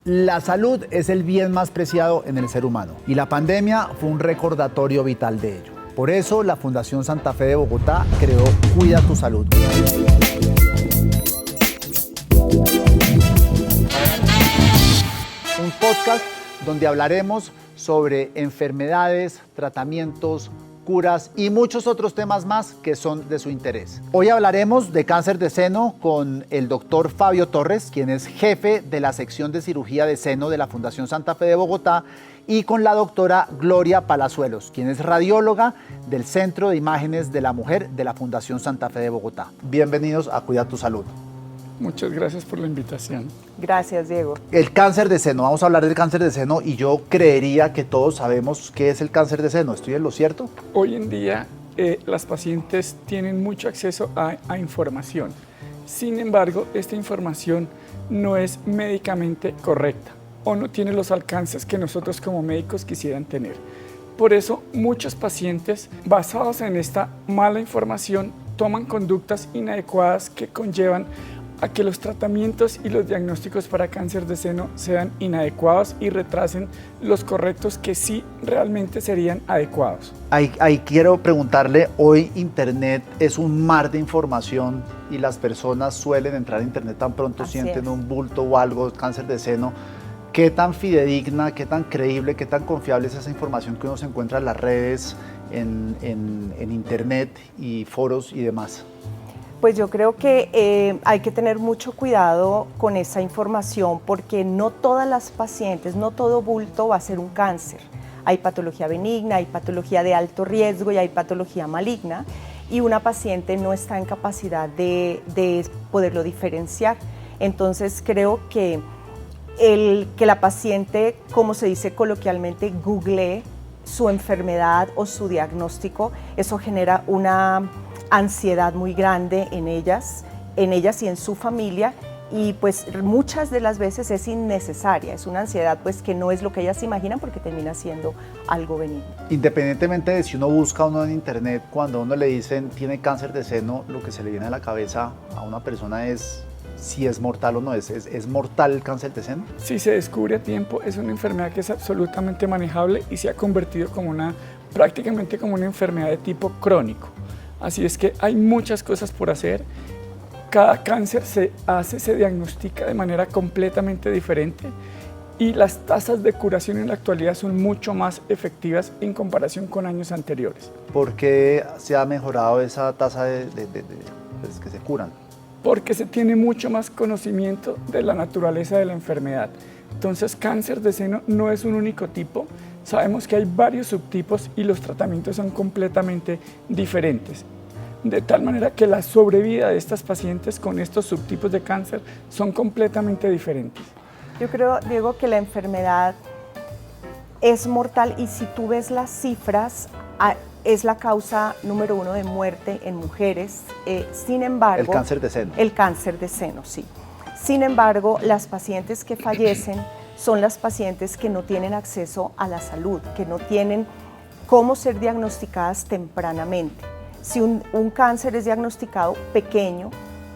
La salud es el bien más preciado en el ser humano y la pandemia fue un recordatorio vital de ello. Por eso, la Fundación Santa Fe de Bogotá creó Cuida tu Salud. Un podcast donde hablaremos sobre enfermedades, tratamientos, curas y muchos otros temas más que son de su interés. Hoy hablaremos de cáncer de seno con el doctor Fabio Torres, quien es jefe de la sección de cirugía de seno de la Fundación Santa Fe de Bogotá, y con la doctora Gloria Palazuelos, quien es radióloga del Centro de Imágenes de la Mujer de la Fundación Santa Fe de Bogotá. Bienvenidos a Cuida tu Salud. Muchas gracias por la invitación. Gracias, Diego. El cáncer de seno, vamos a hablar del cáncer de seno y yo creería que todos sabemos qué es el cáncer de seno. ¿Estoy en lo cierto? Hoy en día las pacientes tienen mucho acceso a información. Sin embargo, esta información no es médicamente correcta o no tiene los alcances que nosotros como médicos quisieran tener. Por eso, muchos pacientes, basados en esta mala información, toman conductas inadecuadas que conllevan a que los tratamientos y los diagnósticos para cáncer de seno sean inadecuados y retrasen los correctos que sí realmente serían adecuados. Ahí quiero preguntarle, hoy Internet es un mar de información y las personas suelen entrar a Internet tan pronto sienten un bulto o algo, cáncer de seno. ¿Qué tan fidedigna, qué tan creíble, qué tan confiable es esa información que uno se encuentra en las redes, en Internet y foros y demás? Pues yo creo que hay que tener mucho cuidado con esa información porque no todas las pacientes, no todo bulto va a ser un cáncer. Hay patología benigna, hay patología de alto riesgo y hay patología maligna y una paciente no está en capacidad de poderlo diferenciar. Entonces creo que que la paciente, como se dice coloquialmente, googlee su enfermedad o su diagnóstico, eso genera una ansiedad muy grande en ellas y en su familia y pues muchas de las veces es innecesaria, es una ansiedad pues que no es lo que ellas imaginan porque termina siendo algo benigno. Independientemente de si uno busca o no en Internet, cuando a uno le dicen tiene cáncer de seno, lo que se le viene a la cabeza a una persona es si es mortal o no. ¿Es mortal el cáncer de seno? Si se descubre a tiempo, es una enfermedad que es absolutamente manejable y se ha convertido prácticamente como una enfermedad de tipo crónico. Así es que hay muchas cosas por hacer. Cada cáncer se diagnostica de manera completamente diferente y las tasas de curación en la actualidad son mucho más efectivas en comparación con años anteriores. ¿Por qué se ha mejorado esa tasa pues, que se curan? Porque se tiene mucho más conocimiento de la naturaleza de la enfermedad. Entonces, cáncer de seno no es un único tipo. Sabemos que hay varios subtipos y los tratamientos son completamente diferentes. De tal manera que la sobrevida de estas pacientes con estos subtipos de cáncer son completamente diferentes. Yo creo, Diego, que la enfermedad es mortal y si tú ves las cifras, es la causa número 1 de muerte en mujeres. Sin embargo, ¿el cáncer de seno? El cáncer de seno, sí. Sin embargo, las pacientes que fallecen son las pacientes que no tienen acceso a la salud, que no tienen cómo ser diagnosticadas tempranamente. Si un cáncer es diagnosticado pequeño,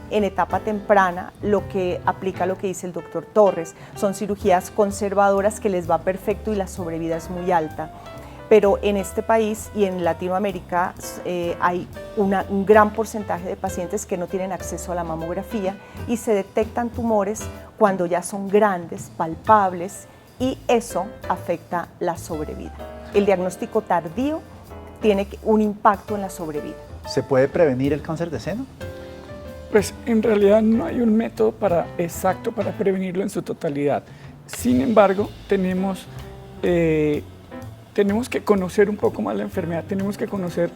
en etapa temprana, lo que aplica lo que dice el doctor Torres, son cirugías conservadoras que les va perfecto y la sobrevida es muy alta. Pero en este país y en Latinoamérica hay un gran porcentaje de pacientes que no tienen acceso a la mamografía y se detectan tumores cuando ya son grandes, palpables y eso afecta la sobrevida. El diagnóstico tardío tiene un impacto en la sobrevida. ¿Se puede prevenir el cáncer de seno? Pues en realidad no hay un método exacto para prevenirlo en su totalidad. Sin embargo, tenemos que conocer un poco más la enfermedad, tenemos que conocer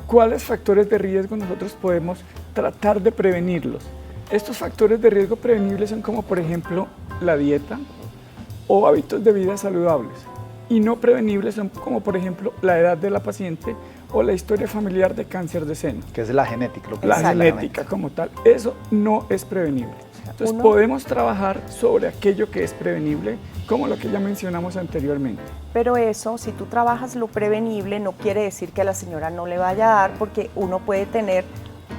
cuáles factores de riesgo nosotros podemos tratar de prevenirlos. Estos factores de riesgo prevenibles son como por ejemplo la dieta o hábitos de vida saludables y no prevenibles son como por ejemplo la edad de la paciente o la historia familiar de cáncer de seno. Que es la genética. La genética como tal, eso no es prevenible. Entonces podemos trabajar sobre aquello que es prevenible, como lo que ya mencionamos anteriormente. Pero eso, si tú trabajas lo prevenible, no quiere decir que a la señora no le vaya a dar, porque uno puede tener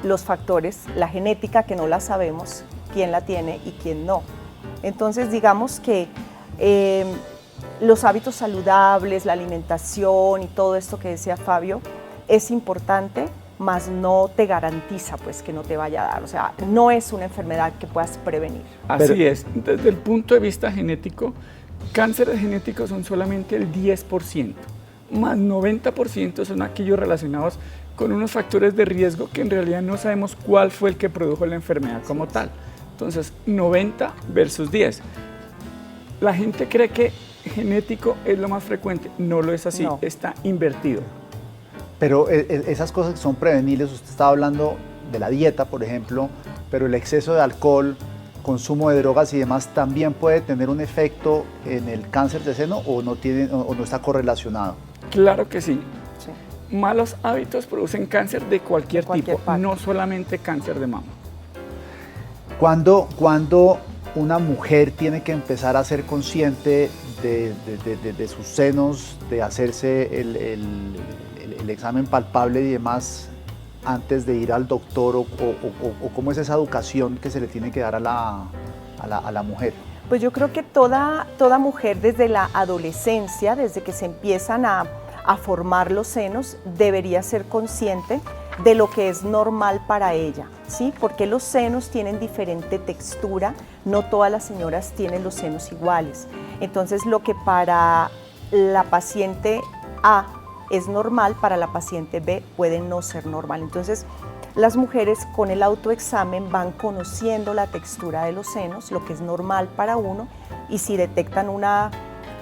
los factores, la genética que no la sabemos, quién la tiene y quién no. Entonces, digamos que los hábitos saludables, la alimentación y todo esto que decía Fabio es importante, mas no te garantiza pues que no te vaya a dar. O sea, no es una enfermedad que puedas prevenir. Así es. Desde el punto de vista genético, cánceres genéticos son solamente el 10%, más 90% son aquellos relacionados con unos factores de riesgo que en realidad no sabemos cuál fue el que produjo la enfermedad como tal. Entonces, 90 versus 10. La gente cree que genético es lo más frecuente. No lo es así, No. está invertido. Pero esas cosas que son prevenibles, usted estaba hablando de la dieta, por ejemplo, pero el exceso de alcohol, consumo de drogas y demás también puede tener un efecto en el cáncer de seno o no está correlacionado. Claro que sí. Sí. Malos hábitos producen cáncer de cualquier tipo, parte. no solamente cáncer de mama. ¿Cuándo una mujer tiene que empezar a ser consciente de sus senos, de hacerse el examen palpable y demás antes de ir al doctor o cómo es esa educación que se le tiene que dar a la mujer? Pues yo creo que toda mujer desde la adolescencia, desde que se empiezan a formar los senos, debería ser consciente de lo que es normal para ella, ¿sí? Porque los senos tienen diferente textura, no todas las señoras tienen los senos iguales. Entonces, lo que para la paciente A es normal, para la paciente B puede no ser normal. Entonces, las mujeres con el autoexamen van conociendo la textura de los senos, lo que es normal para uno, y si detectan una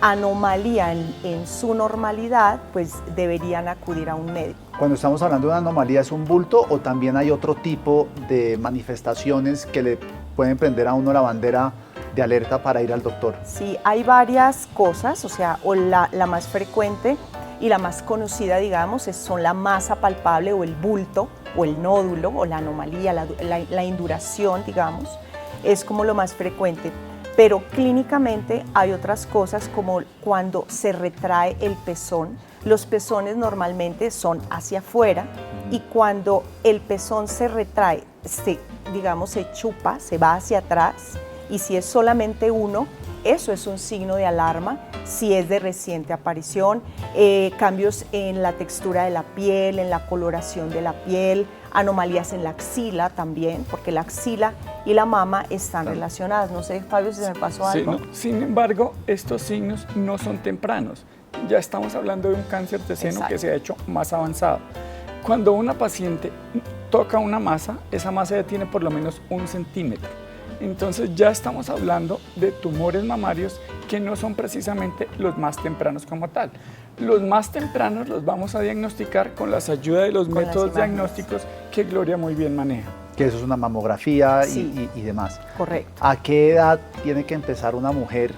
anomalía en su normalidad, pues deberían acudir a un médico. Cuando estamos hablando de una anomalía, ¿es un bulto o también hay otro tipo de manifestaciones que le pueden prender a uno la bandera de alerta para ir al doctor? Sí, hay varias cosas, o sea, la más frecuente y la más conocida, digamos, son la masa palpable o el bulto o el nódulo o la anomalía, la induración, digamos, es como lo más frecuente. Pero clínicamente hay otras cosas como cuando se retrae el pezón. Los pezones normalmente son hacia afuera y cuando el pezón se retrae, se chupa, se va hacia atrás, y si es solamente uno, eso es un signo de alarma. Si es de reciente aparición, cambios en la textura de la piel, en la coloración de la piel, anomalías en la axila también, porque la axila y la mama están relacionadas. No sé, Fabio, si se me pasó algo. Sí, no. Sin embargo, estos signos no son tempranos. Ya estamos hablando de un cáncer de seno Exacto. que se ha hecho más avanzado. Cuando una paciente toca una masa, esa masa ya tiene por lo menos 1 centímetro. Entonces ya estamos hablando de tumores mamarios que no son precisamente los más tempranos como tal. Los más tempranos los vamos a diagnosticar con las ayudas de los Con las métodos imágenes. diagnósticos que Gloria muy bien maneja. Que eso es una mamografía Sí. y demás. Correcto. ¿A qué edad tiene que empezar una mujer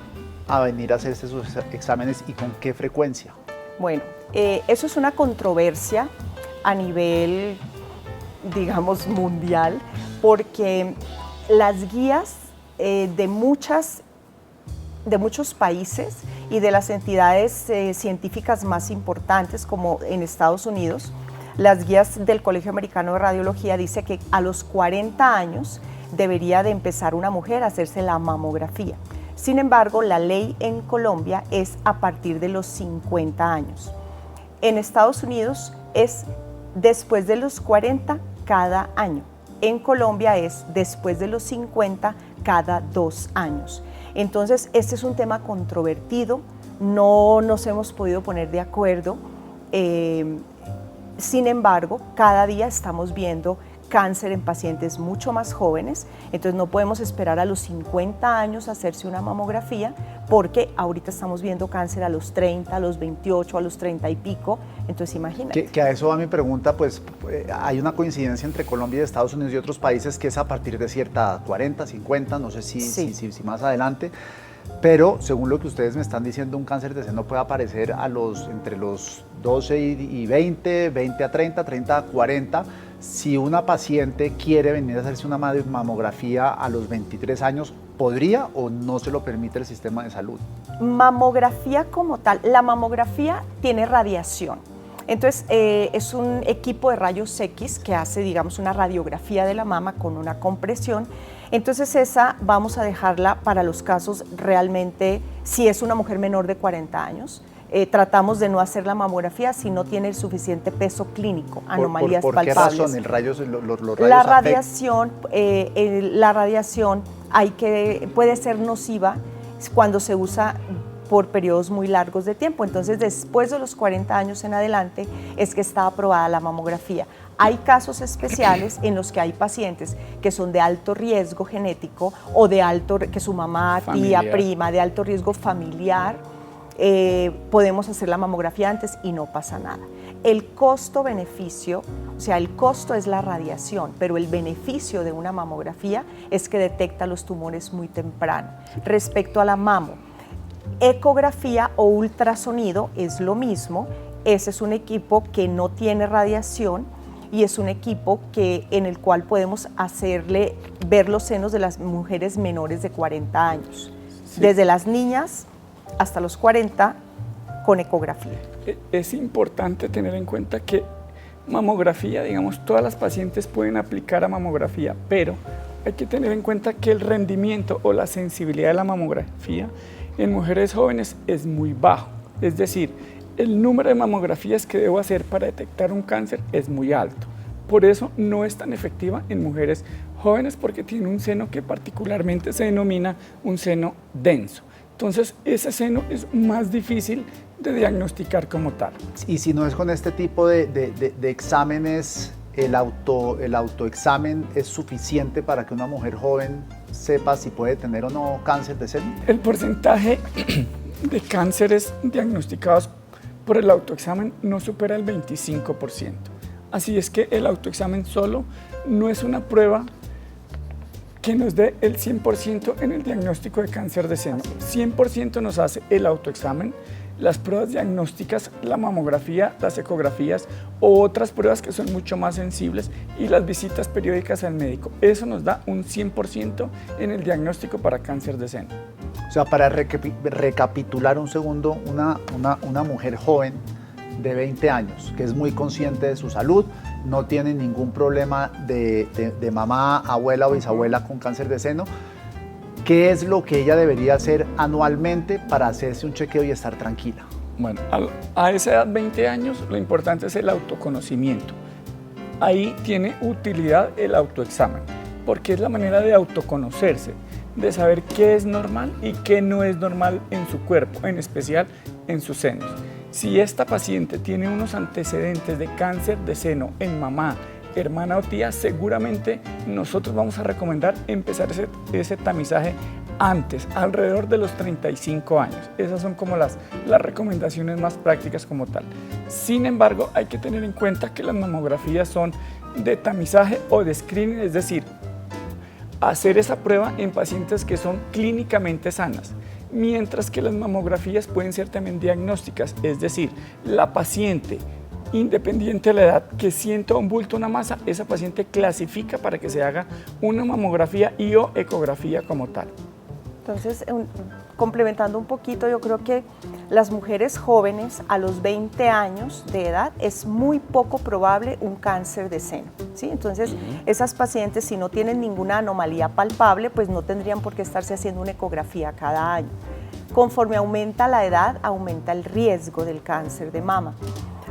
a venir a hacerse sus exámenes y con qué frecuencia? Bueno, eso es una controversia a nivel, digamos, mundial, porque las guías de muchos países y de las entidades científicas más importantes, como en Estados Unidos, las guías del Colegio Americano de Radiología dice que a los 40 años debería de empezar una mujer a hacerse la mamografía. Sin embargo, la ley en Colombia es a partir de los 50 años. En Estados Unidos es después de los 40 cada año. En Colombia es después de los 50 cada 2 años. Entonces, este es un tema controvertido, no nos hemos podido poner de acuerdo. Sin embargo, cada día estamos viendo cáncer en pacientes mucho más jóvenes, entonces no podemos esperar a los 50 años a hacerse una mamografía, porque ahorita estamos viendo cáncer a los 30, a los 28, a los 30 y pico, entonces imagínate. Que a eso va mi pregunta, pues hay una coincidencia entre Colombia y Estados Unidos y otros países que es a partir de cierta edad, 40, 50, no sé si más adelante, pero según lo que ustedes me están diciendo, un cáncer de seno puede aparecer entre los 12 y 20, 20 a 30, 30 a 40. Si una paciente quiere venir a hacerse una mamografía a los 23 años, ¿podría o no se lo permite el sistema de salud? Mamografía como tal, la mamografía tiene radiación. Entonces, es un equipo de rayos X que hace, digamos, una radiografía de la mama con una compresión. Entonces esa vamos a dejarla para los casos realmente, si es una mujer menor de 40 años, tratamos de no hacer la mamografía si no tiene el suficiente peso clínico, anomalías ¿Por palpables. qué razón? ¿El rayos, los rayos La radiación puede ser nociva cuando se usa por periodos muy largos de tiempo. Entonces, después de los 40 años en adelante es que está aprobada la mamografía. Hay casos especiales en los que hay pacientes que son de alto riesgo genético o que su mamá, tía, prima, de alto riesgo familiar, podemos hacer la mamografía antes y no pasa nada. El costo-beneficio, o sea, el costo es la radiación, pero el beneficio de una mamografía es que detecta los tumores muy temprano. Respecto a la mamo, ecografía o ultrasonido es lo mismo. Ese es un equipo que no tiene radiación y es un equipo en el cual podemos hacerle ver los senos de las mujeres menores de 40 años, sí, desde las niñas hasta los 40 con ecografía. Es importante tener en cuenta que mamografía, digamos, todas las pacientes pueden aplicar a mamografía, pero hay que tener en cuenta que el rendimiento o la sensibilidad de la mamografía en mujeres jóvenes es muy bajo. Es decir, el número de mamografías que debo hacer para detectar un cáncer es muy alto. Por eso no es tan efectiva en mujeres jóvenes, porque tiene un seno que particularmente se denomina un seno denso. Entonces, ese seno es más difícil de diagnosticar como tal. Y si no es con este tipo de exámenes, el autoexamen es suficiente para que una mujer joven sepa si puede tener o no cáncer de seno. El porcentaje de cánceres diagnosticados por el autoexamen no supera el 25%. Así es que el autoexamen solo no es una prueba que nos dé el 100% en el diagnóstico de cáncer de seno. 100% nos hace el autoexamen, las pruebas diagnósticas, la mamografía, las ecografías o otras pruebas que son mucho más sensibles y las visitas periódicas al médico. Eso nos da un 100% en el diagnóstico para cáncer de seno. O sea, para recapitular un segundo, una mujer joven de 20 años que es muy consciente de su salud, no tiene ningún problema de mamá, abuela o bisabuela con cáncer de seno, ¿qué es lo que ella debería hacer anualmente para hacerse un chequeo y estar tranquila? Bueno, a esa edad, 20 años, lo importante es el autoconocimiento. Ahí tiene utilidad el autoexamen, porque es la manera de autoconocerse, de saber qué es normal y qué no es normal en su cuerpo, en especial en sus senos. Si esta paciente tiene unos antecedentes de cáncer de seno en mamá, hermana o tía, seguramente nosotros vamos a recomendar empezar ese tamizaje antes, alrededor de los 35 años. Esas son como las recomendaciones más prácticas como tal. Sin embargo, hay que tener en cuenta que las mamografías son de tamizaje o de screening, es decir, hacer esa prueba en pacientes que son clínicamente sanas, mientras que las mamografías pueden ser también diagnósticas, es decir, la paciente, independiente de la edad, que sienta un bulto, una masa, esa paciente clasifica para que se haga una mamografía y o ecografía como tal. Entonces, complementando un poquito, yo creo que las mujeres jóvenes a los 20 años de edad es muy poco probable un cáncer de seno, ¿sí? Entonces, esas pacientes, si no tienen ninguna anomalía palpable, pues no tendrían por qué estarse haciendo una ecografía cada año. Conforme aumenta la edad, aumenta el riesgo del cáncer de mama.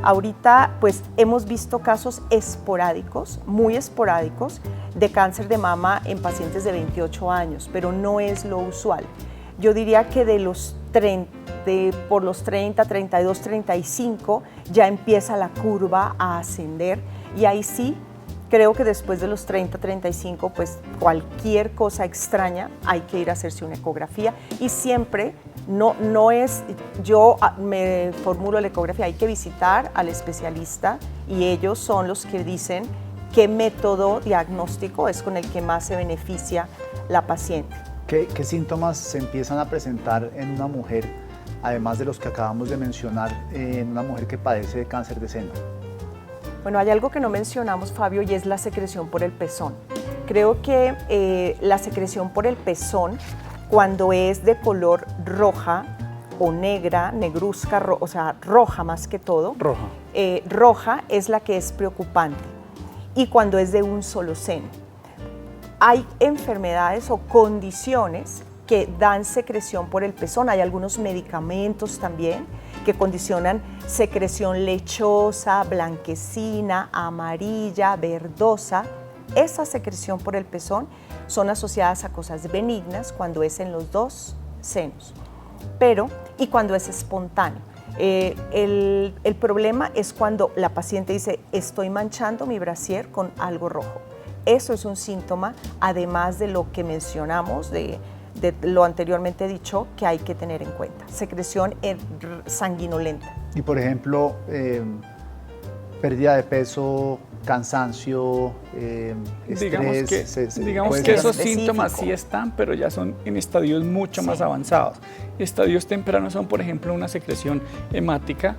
Ahorita, pues, hemos visto casos esporádicos, muy esporádicos, de cáncer de mama en pacientes de 28 años, pero no es lo usual. Yo diría que por los 30, 32, 35 ya empieza la curva a ascender y ahí sí, creo que después de los 30, 35, pues cualquier cosa extraña hay que ir a hacerse una ecografía y siempre no es, yo me formulo la ecografía, hay que visitar al especialista y ellos son los que dicen qué método diagnóstico es con el que más se beneficia la paciente. ¿Qué síntomas se empiezan a presentar en una mujer, además de los que acabamos de mencionar, en una mujer que padece de cáncer de seno? Bueno, hay algo que no mencionamos, Fabio, y es la secreción por el pezón. Creo que la secreción por el pezón, cuando es de color roja o negra, negruzca, o sea, roja más que todo, roja es la que es preocupante, y cuando es de un solo seno. hay enfermedades o condiciones que dan secreción por el pezón. Hay algunos medicamentos también que condicionan secreción lechosa, blanquecina, amarilla, verdosa. Esa secreción por el pezón son asociadas a cosas benignas cuando es en los dos senos, y cuando es espontáneo. El problema es cuando la paciente dice, estoy manchando mi brasier con algo rojo. Eso es un síntoma, además de lo que mencionamos, de lo anteriormente dicho, que hay que tener en cuenta. Secreción sanguinolenta. Y por ejemplo, pérdida de peso, cansancio, estrés. Digamos que esos síntomas sí están, pero ya son en estadios mucho más avanzados. Estadios tempranos son, por ejemplo, una secreción hemática,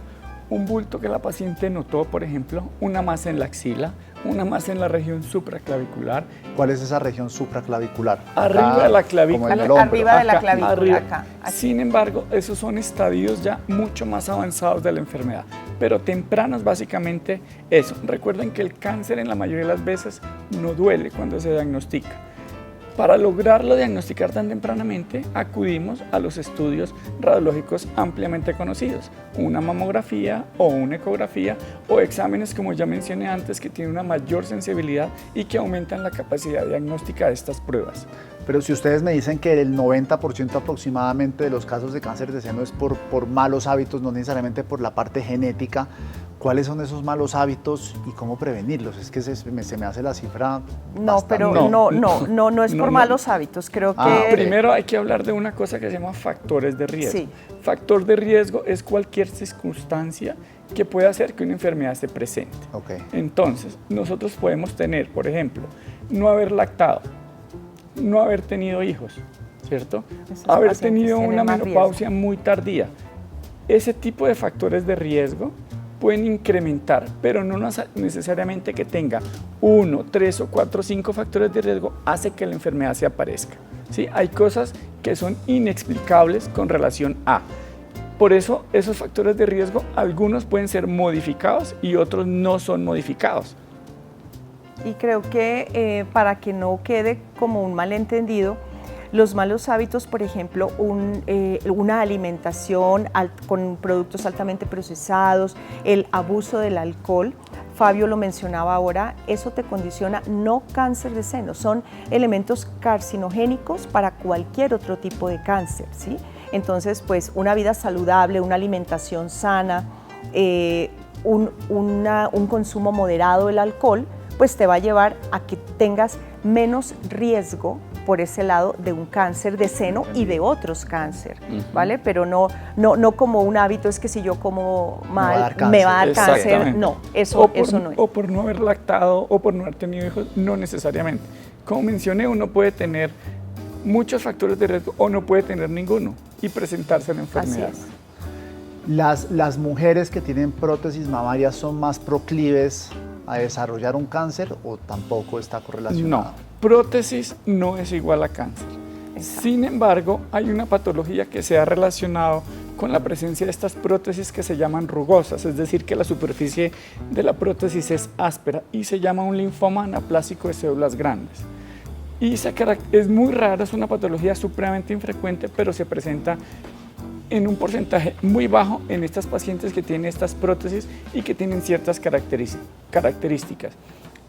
un bulto que la paciente notó, por ejemplo, una masa en la axila, una masa en la región supraclavicular. ¿Cuál es esa región supraclavicular? Arriba de la clavícula. Arriba de la clavícula, acá. Sin embargo, esos son estadios ya mucho más avanzados de la enfermedad, pero tempranos básicamente eso. Recuerden que el cáncer en la mayoría de las veces no duele cuando se diagnostica. Para lograrlo diagnosticar tan tempranamente, acudimos a los estudios radiológicos ampliamente conocidos, una mamografía o una ecografía o exámenes, como ya mencioné antes, que tienen una mayor sensibilidad y que aumentan la capacidad diagnóstica de estas pruebas. Pero si ustedes me dicen que el 90% aproximadamente de los casos de cáncer de seno es por malos hábitos, no necesariamente por la parte genética, ¿cuáles son esos malos hábitos y cómo prevenirlos? Es que se me hace la cifra bastante. No es por malos hábitos, creo que... Primero hay que hablar de una cosa que se llama factores de riesgo. Sí. Factor de riesgo es cualquier circunstancia que pueda hacer que una enfermedad se presente. Okay. Entonces, nosotros podemos tener, por ejemplo, no haber lactado, no haber tenido hijos, ¿cierto? Haber tenido una menopausia muy tardía. Ese tipo de factores de riesgo pueden incrementar, pero no necesariamente que tenga 1, 3 o 4 o 5 factores de riesgo hace que la enfermedad se aparezca. ¿Sí? Hay cosas que son inexplicables con relación a. Por eso, esos factores de riesgo, algunos pueden ser modificados y otros no son modificados. Y creo que para que no quede como un malentendido, los malos hábitos, por ejemplo, una alimentación con productos altamente procesados, el abuso del alcohol, Fabio lo mencionaba ahora, eso te condiciona no cáncer de seno, son elementos carcinogénicos para cualquier otro tipo de cáncer, ¿sí? Entonces, pues una vida saludable, una alimentación sana, un consumo moderado del alcohol, pues te va a llevar a que tengas menos riesgo por ese lado de un cáncer de seno y de otros cáncer, ¿vale? Pero no como un hábito, es que si yo como mal me va a dar cáncer, no, eso no es. O por no haber lactado o por no haber tenido hijos, no necesariamente. Como mencioné, uno puede tener muchos factores de riesgo o no puede tener ninguno y presentarse la enfermedad. Así es. ¿Las mujeres que tienen prótesis mamarias son más proclives a desarrollar un cáncer o tampoco está correlacionado? No, prótesis no es igual a cáncer. Exacto. Sin embargo, hay una patología que se ha relacionado con la presencia de estas prótesis que se llaman rugosas, es decir, que la superficie de la prótesis es áspera y se llama un linfoma anaplásico de células grandes. Y es muy rara, es una patología supremamente infrecuente, pero se presenta en un porcentaje muy bajo en estas pacientes que tienen estas prótesis y que tienen ciertas características.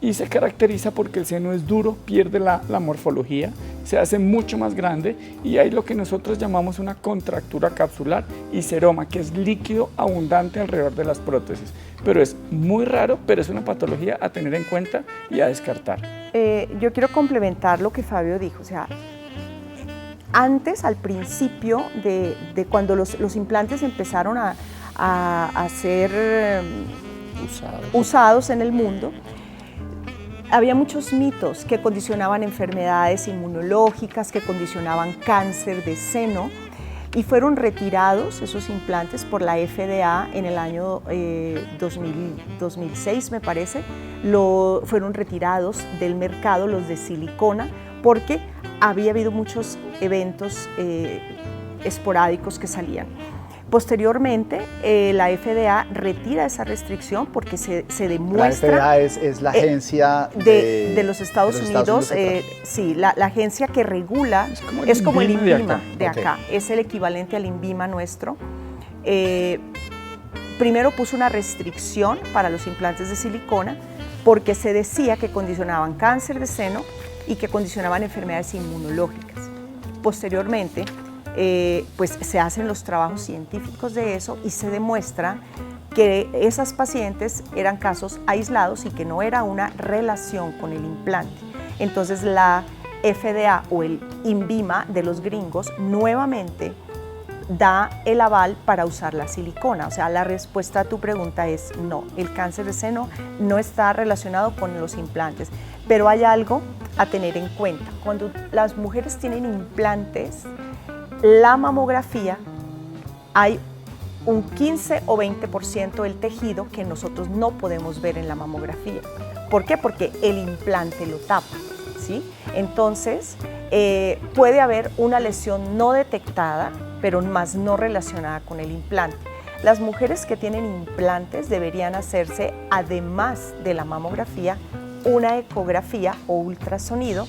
Y se caracteriza porque el seno es duro, pierde la morfología, se hace mucho más grande y hay lo que nosotros llamamos una contractura capsular y seroma, que es líquido abundante alrededor de las prótesis. Pero es muy raro, pero es una patología a tener en cuenta y a descartar. Yo quiero complementar lo que Fabio dijo, o sea, antes, al principio de cuando los implantes empezaron a ser usados en el mundo, había muchos mitos que condicionaban enfermedades inmunológicas, que condicionaban cáncer de seno, y fueron retirados esos implantes por la FDA en el año 2006, me parece. Fueron retirados del mercado los de silicona porque había habido muchos eventos esporádicos que salían. Posteriormente, la FDA retira esa restricción porque se demuestra... La FDA es la agencia de los Estados Unidos, sí, la agencia que regula, es como el INVIMA de acá, es el equivalente al INVIMA nuestro. Primero puso una restricción para los implantes de silicona porque se decía que condicionaban cáncer de seno y que condicionaban enfermedades inmunológicas. Posteriormente, pues se hacen los trabajos científicos de eso y se demuestra que esas pacientes eran casos aislados y que no era una relación con el implante. Entonces la FDA o el INVIMA de los gringos nuevamente da el aval para usar la silicona. O sea, la respuesta a tu pregunta es no, el cáncer de seno no está relacionado con los implantes, pero hay algo a tener en cuenta. Cuando las mujeres tienen implantes, la mamografía, hay un 15 o 20% del tejido que nosotros no podemos ver en la mamografía. ¿Por qué? Porque el implante lo tapa, ¿sí? Entonces, puede haber una lesión no detectada, pero más no relacionada con el implante. Las mujeres que tienen implantes deberían hacerse, además de la mamografía, una ecografía o ultrasonido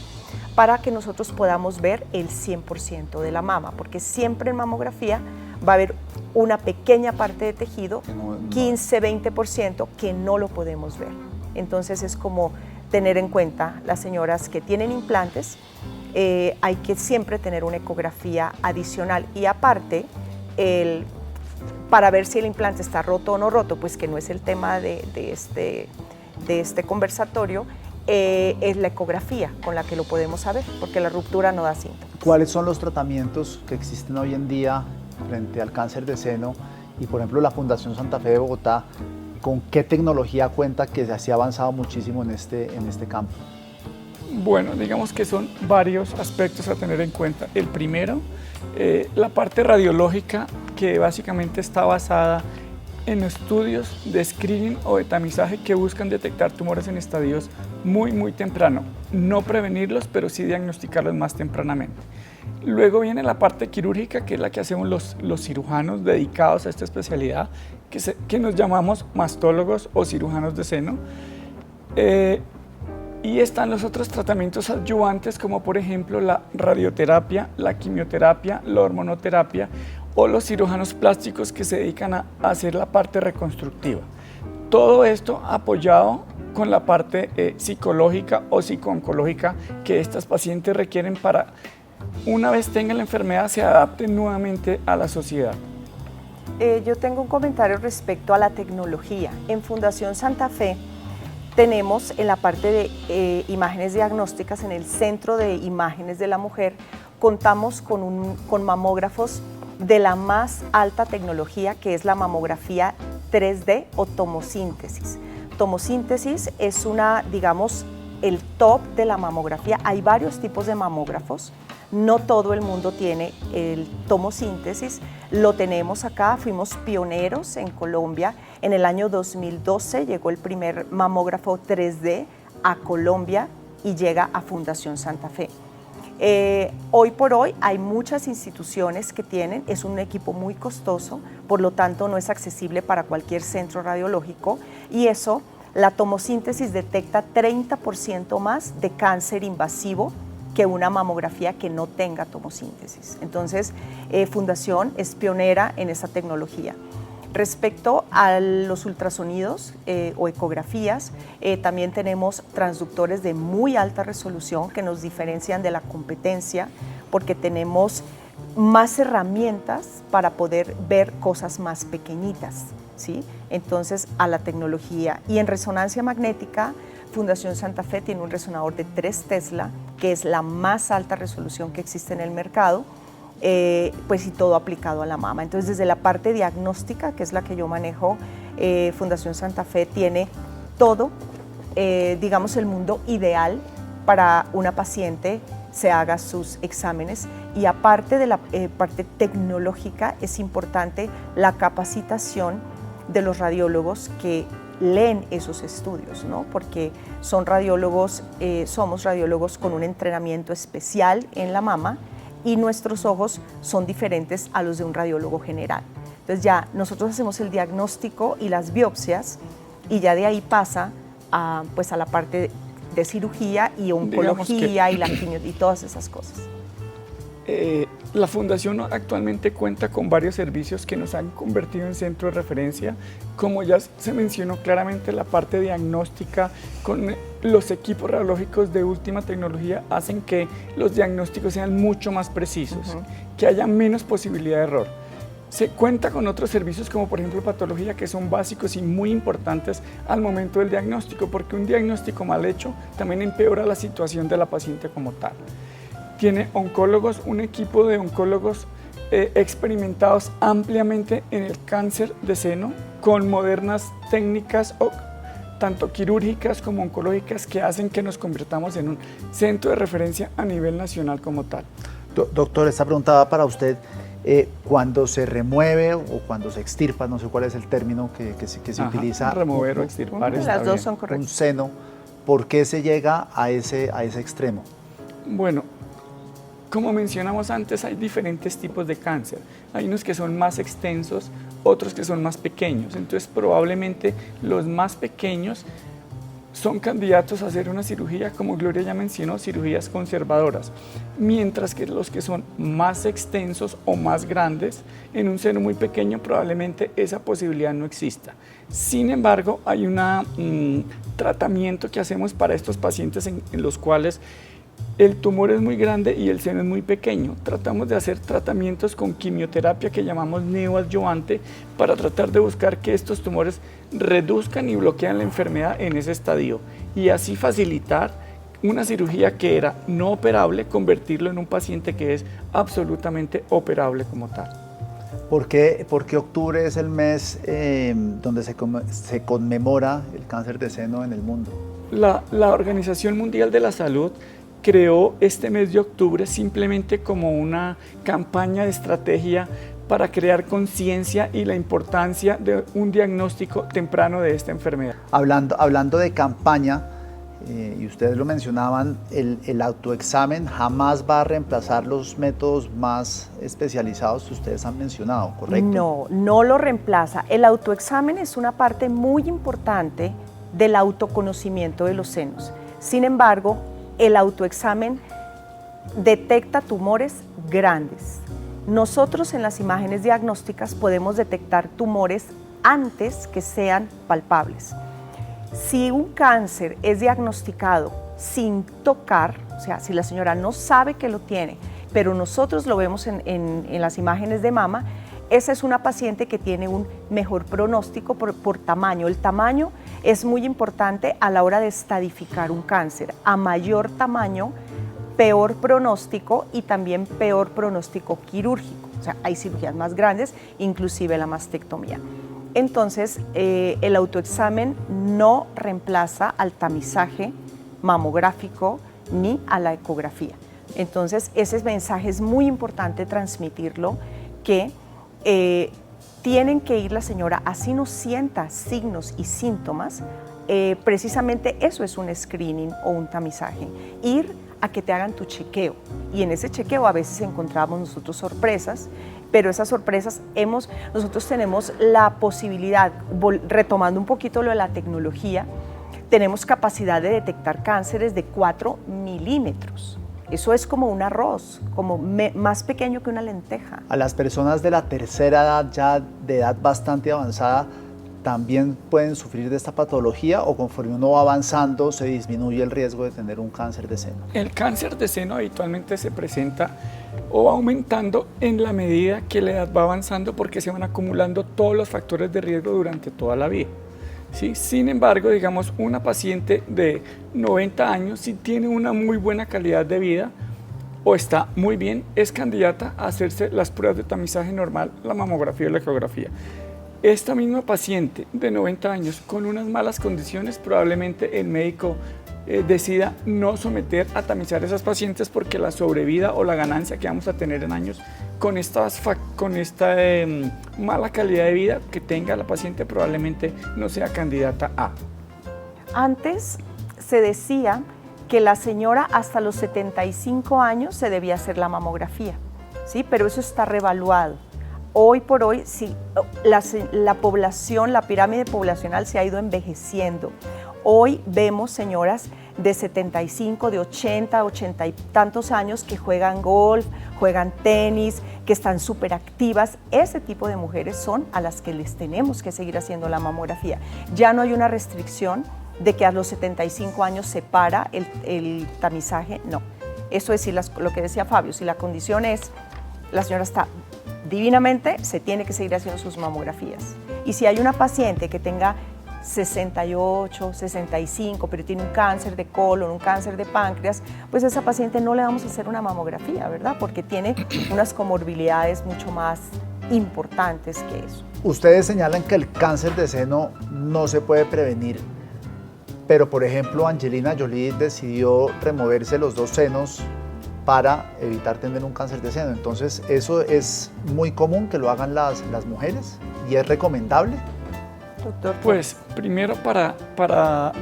para que nosotros podamos ver el 100% de la mama, porque siempre en mamografía va a haber una pequeña parte de tejido, 15-20%, que no lo podemos ver. Entonces es como tener en cuenta las señoras que tienen implantes, hay que siempre tener una ecografía adicional y aparte, para ver si el implante está roto o no roto, pues que no es el tema de este conversatorio, es la ecografía con la que lo podemos saber, porque la ruptura no da síntomas. ¿Cuáles son los tratamientos que existen hoy en día frente al cáncer de seno? Y por ejemplo la Fundación Santa Fe de Bogotá, ¿con qué tecnología cuenta que se ha avanzado muchísimo en este campo? Bueno, digamos que son varios aspectos a tener en cuenta. El primero, la parte radiológica, que básicamente está basada en estudios de screening o de tamizaje que buscan detectar tumores en estadios muy temprano. No prevenirlos, pero sí diagnosticarlos más tempranamente. Luego viene la parte quirúrgica, que es la que hacemos los cirujanos dedicados a esta especialidad, que nos llamamos mastólogos o cirujanos de seno. Y están los otros tratamientos adyuvantes, como por ejemplo la radioterapia, la quimioterapia, la hormonoterapia o los cirujanos plásticos que se dedican a hacer la parte reconstructiva. Todo esto apoyado con la parte psicológica o psico-oncológica que estas pacientes requieren para, una vez tengan la enfermedad, se adapten nuevamente a la sociedad. Yo tengo un comentario respecto a la tecnología. En Fundación Santa Fe tenemos en la parte de imágenes diagnósticas, en el Centro de Imágenes de la Mujer, contamos con mamógrafos de la más alta tecnología, que es la mamografía 3D o tomosíntesis. Tomosíntesis es digamos, el top de la mamografía. Hay varios tipos de mamógrafos, no todo el mundo tiene el tomosíntesis, lo tenemos acá, fuimos pioneros en Colombia. En el año 2012 llegó el primer mamógrafo 3D a Colombia y llega a Fundación Santa Fe. Hoy por hoy hay muchas instituciones que tienen, es un equipo muy costoso, por lo tanto no es accesible para cualquier centro radiológico y eso, la tomosíntesis detecta 30% más de cáncer invasivo que una mamografía que no tenga tomosíntesis. Entonces, Fundación es pionera en esta tecnología. Respecto a los ultrasonidos o ecografías, también tenemos transductores de muy alta resolución que nos diferencian de la competencia porque tenemos más herramientas para poder ver cosas más pequeñitas, ¿sí? Entonces, a la tecnología. Y en resonancia magnética, Fundación Santa Fe tiene un resonador de 3 Tesla, que es la más alta resolución que existe en el mercado, pues y todo aplicado a la mama. Entonces, desde la parte diagnóstica, que es la que yo manejo, Fundación Santa Fe tiene todo, digamos, el mundo ideal para una paciente se haga sus exámenes y aparte de la parte tecnológica es importante la capacitación de los radiólogos que leen esos estudios, ¿no? Porque son radiólogos, somos radiólogos con un entrenamiento especial en la mama y nuestros ojos son diferentes a los de un radiólogo general. Entonces ya nosotros hacemos el diagnóstico y las biopsias y ya de ahí pasa a, pues a la parte de cirugía y oncología y la quimio y todas esas cosas. La Fundación actualmente cuenta con varios servicios que nos han convertido en centro de referencia. Como ya se mencionó claramente, la parte diagnóstica con los equipos radiológicos de última tecnología hacen que los diagnósticos sean mucho más precisos, que haya menos posibilidad de error. Se cuenta con otros servicios como por ejemplo patología que son básicos y muy importantes al momento del diagnóstico, porque un diagnóstico mal hecho también empeora la situación de la paciente como tal. Tiene oncólogos, un equipo de oncólogos experimentados ampliamente en el cáncer de seno con modernas técnicas tanto quirúrgicas como oncológicas que hacen que nos convirtamos en un centro de referencia a nivel nacional como tal. Doctor, esta pregunta va para usted. Cuando se remueve o cuando se extirpa, no sé cuál es el término que se utiliza. Remover o extirpar. Las dos son correctas. Un seno, ¿por qué se llega a ese extremo? Bueno, como mencionamos antes, hay diferentes tipos de cáncer. Hay unos que son más extensos, otros que son más pequeños. Entonces, probablemente los más pequeños son candidatos a hacer una cirugía, como Gloria ya mencionó, cirugías conservadoras, mientras que los que son más extensos o más grandes, en un seno muy pequeño probablemente esa posibilidad no exista. Sin embargo, hay un tratamiento que hacemos para estos pacientes en los cuales el tumor es muy grande y el seno es muy pequeño. Tratamos de hacer tratamientos con quimioterapia que llamamos neoadyuvante para tratar de buscar que estos tumores reduzcan y bloquean la enfermedad en ese estadio y así facilitar una cirugía que era no operable, convertirlo en un paciente que es absolutamente operable como tal. ¿Por qué octubre es el mes donde se conmemora el cáncer de seno en el mundo? La Organización Mundial de la Salud creó este mes de octubre simplemente como una campaña de estrategia para crear conciencia y la importancia de un diagnóstico temprano de esta enfermedad. Hablando de campaña, y ustedes lo mencionaban, el autoexamen jamás va a reemplazar los métodos más especializados que ustedes han mencionado, ¿correcto? No, no lo reemplaza. El autoexamen es una parte muy importante del autoconocimiento de los senos. Sin embargo, el autoexamen detecta tumores grandes. Nosotros en las imágenes diagnósticas podemos detectar tumores antes que sean palpables. Si un cáncer es diagnosticado sin tocar, o sea, si la señora no sabe que lo tiene, pero nosotros lo vemos en las imágenes de mama, esa es una paciente que tiene un mejor pronóstico por tamaño. El tamaño es muy importante a la hora de estadificar un cáncer. A mayor tamaño, peor pronóstico y también peor pronóstico quirúrgico. O sea, hay cirugías más grandes, inclusive la mastectomía. Entonces, el autoexamen no reemplaza al tamizaje mamográfico ni a la ecografía. Entonces, ese mensaje es muy importante transmitirlo, que tienen que ir la señora, así no sienta signos y síntomas, precisamente eso es un screening o un tamizaje, ir a que te hagan tu chequeo, y en ese chequeo a veces encontramos nosotros sorpresas, pero esas sorpresas nosotros tenemos la posibilidad, retomando un poquito lo de la tecnología, tenemos capacidad de detectar cánceres de 4 milímetros. Eso es como un arroz, como más pequeño que una lenteja. A las personas de la tercera edad, ya de edad bastante avanzada, ¿también pueden sufrir de esta patología o conforme uno va avanzando se disminuye el riesgo de tener un cáncer de seno? El cáncer de seno habitualmente se presenta o va aumentando en la medida que la edad va avanzando porque se van acumulando todos los factores de riesgo durante toda la vida. ¿Sí? Sin embargo, digamos, una paciente de 90 años, si tiene una muy buena calidad de vida o está muy bien, es candidata a hacerse las pruebas de tamizaje normal, la mamografía y la ecografía. Esta misma paciente de 90 años con unas malas condiciones, probablemente el médico decida no someter a tamizar a esas pacientes porque la sobrevida o la ganancia que vamos a tener en años con esta mala calidad de vida que tenga la paciente probablemente no sea candidata a. Antes se decía que la señora hasta los 75 años se debía hacer la mamografía, ¿sí? Pero eso está revaluado. hoy por hoy, sí, la población, la pirámide poblacional se ha ido envejeciendo. Hoy vemos señoras de 75, de 80, 80 y tantos años que juegan golf, juegan tenis, que están súper activas. Ese tipo de mujeres son a las que les tenemos que seguir haciendo la mamografía. Ya no hay una restricción de que a los 75 años se para el tamizaje, no. Eso es lo que decía Fabio, si la condición es, la señora está divinamente, se tiene que seguir haciendo sus mamografías. Y si hay una paciente que tenga 68, 65, pero tiene un cáncer de colon, un cáncer de páncreas, pues a esa paciente no le vamos a hacer una mamografía, ¿verdad? Porque tiene unas comorbilidades mucho más importantes que eso. Ustedes señalan que el cáncer de seno no se puede prevenir, pero por ejemplo Angelina Jolie decidió removerse los 2 senos para evitar tener un cáncer de seno. Entonces, ¿eso es muy común que lo hagan las mujeres y es recomendable? Doctor, Pues primero para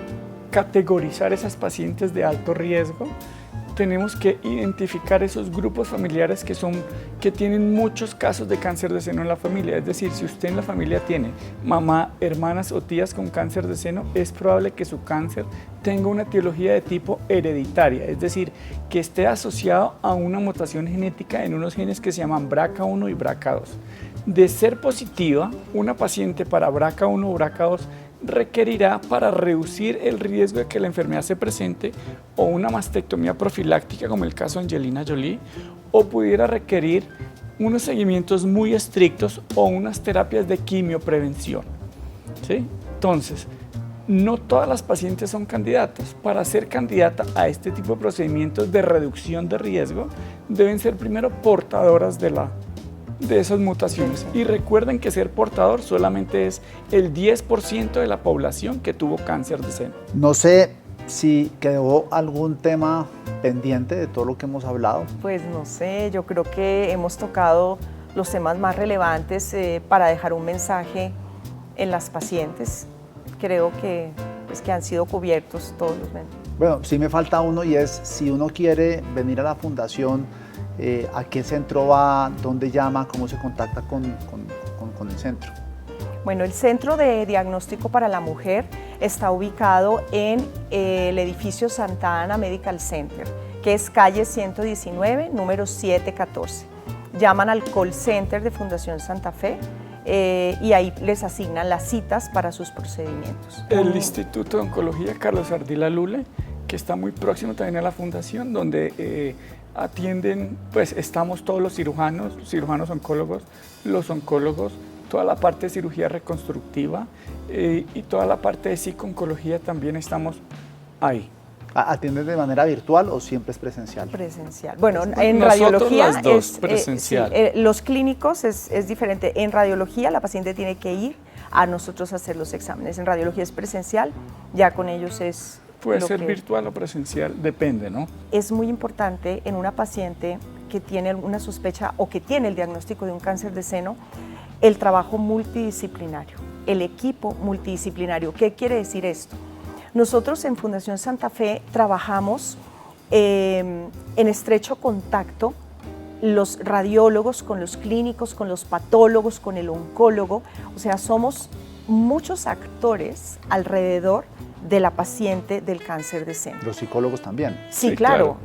categorizar esas pacientes de alto riesgo, tenemos que identificar esos grupos familiares que tienen muchos casos de cáncer de seno en la familia. Es decir, si usted en la familia tiene mamá, hermanas o tías con cáncer de seno, es probable que su cáncer tenga una etiología de tipo hereditaria, es decir, que esté asociado a una mutación genética en unos genes que se llaman BRCA1 y BRCA2. De ser positiva, una paciente para BRCA1 o BRCA2 requerirá, para reducir el riesgo de que la enfermedad se presente, o una mastectomía profiláctica como el caso de Angelina Jolie, o pudiera requerir unos seguimientos muy estrictos o unas terapias de quimioprevención, ¿sí? Entonces, no todas las pacientes son candidatas. Para ser candidata a este tipo de procedimientos de reducción de riesgo, deben ser primero portadoras de esas mutaciones. Y recuerden que ser portador solamente es el 10% de la población que tuvo cáncer de seno. No sé si quedó algún tema pendiente de todo lo que hemos hablado. pues no sé, yo creo que hemos tocado los temas más relevantes para dejar un mensaje en las pacientes. Creo que, pues, que han sido cubiertos todos los mensajes. Bueno, sí me falta uno y es si uno quiere venir a la fundación, ¿a qué centro va? ¿Dónde llama? ¿Cómo se contacta con el centro? Bueno, el Centro de Diagnóstico para la Mujer está ubicado en el edificio Santa Ana Medical Center, que es calle 119, número 714. Llaman al call center de Fundación Santa Fe y ahí les asignan las citas para sus procedimientos. El Instituto de Oncología Carlos Ardila Lule, que está muy próximo también a la fundación, donde atienden, pues estamos todos los cirujanos oncólogos, los oncólogos, toda la parte de cirugía reconstructiva y toda la parte de psico-oncología también estamos ahí. ¿Atienden de manera virtual o siempre es presencial? Presencial. Bueno, en Nosotros radiología las dos, es presencial. sí, los clínicos es diferente. En radiología la paciente tiene que ir a nosotros a hacer los exámenes. En radiología es presencial, ya con ellos es... Puede lo ser que- virtual o presencial, depende, ¿no? Es muy importante en una paciente que tiene alguna sospecha o que tiene el diagnóstico de un cáncer de seno, el trabajo multidisciplinario, el equipo multidisciplinario. ¿Qué quiere decir esto? Nosotros en Fundación Santa Fe trabajamos en estrecho contacto los radiólogos con los clínicos, con los patólogos, con el oncólogo, o sea, somos muchos actores alrededor de la paciente del cáncer de seno. Los psicólogos también. Sí, Sí, claro,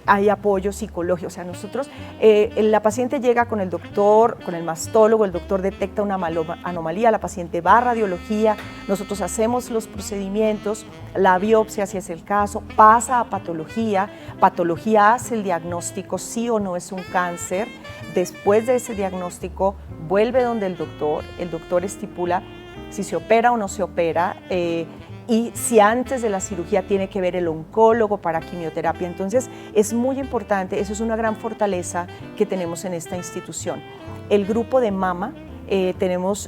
hay apoyo psicológico, o sea, nosotros, la paciente llega con el doctor, con el mastólogo, el doctor detecta una anomalía, la paciente va a radiología, nosotros hacemos los procedimientos, la biopsia si es el caso, pasa a patología, patología hace el diagnóstico, sí o no es un cáncer, después de ese diagnóstico vuelve donde el doctor estipula si se opera o no se opera, y si antes de la cirugía tiene que ver el oncólogo para quimioterapia. Entonces es muy importante, eso es una gran fortaleza que tenemos en esta institución. El grupo de mama,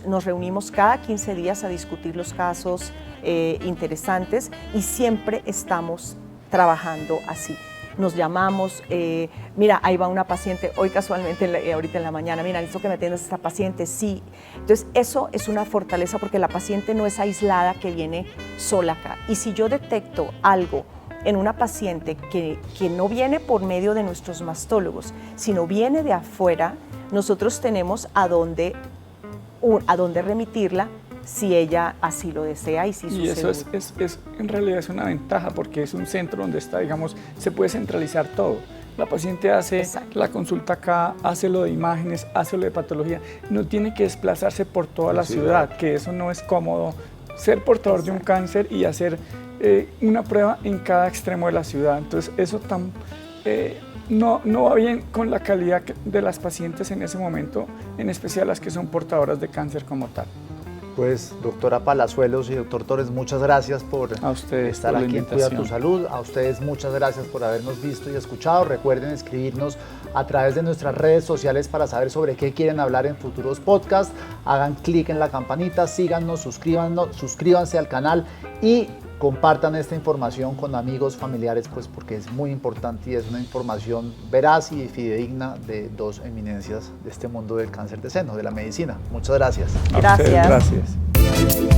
nos reunimos cada 15 días a discutir los casos interesantes y siempre estamos trabajando así. Nos llamamos, mira, ahí va una paciente, hoy casualmente, ahorita en la mañana, mira, necesito que me atiendas a esta paciente, sí. Entonces, eso es una fortaleza porque la paciente no es aislada que viene sola acá. Y si yo detecto algo en una paciente que no viene por medio de nuestros mastólogos, sino viene de afuera, nosotros tenemos a dónde remitirla si ella así lo desea y si Y eso sucede. en realidad es una ventaja porque es un centro donde está, digamos, se puede centralizar todo. La paciente hace Exacto. la consulta acá, hace lo de imágenes, hace lo de patología, no tiene que desplazarse por toda la ciudad, que eso no es cómodo. Ser portador de un cáncer y hacer una prueba en cada extremo de la ciudad, entonces eso no va bien con la calidad de las pacientes en ese momento, en especial las que son portadoras de cáncer como tal. Pues, doctora Palazuelos y doctor Torres, muchas gracias por A ustedes estar por la aquí en Cuida tu invitación. Salud. A ustedes muchas gracias por habernos visto y escuchado. Recuerden escribirnos a través de nuestras redes sociales para saber sobre qué quieren hablar en futuros podcasts. Hagan clic en la campanita, síganos, suscríbanse al canal y compartan esta información con amigos, familiares, pues porque es muy importante y es una información veraz y fidedigna de dos eminencias de este mundo del cáncer de seno, de la medicina. Muchas gracias. A ustedes, Gracias. gracias.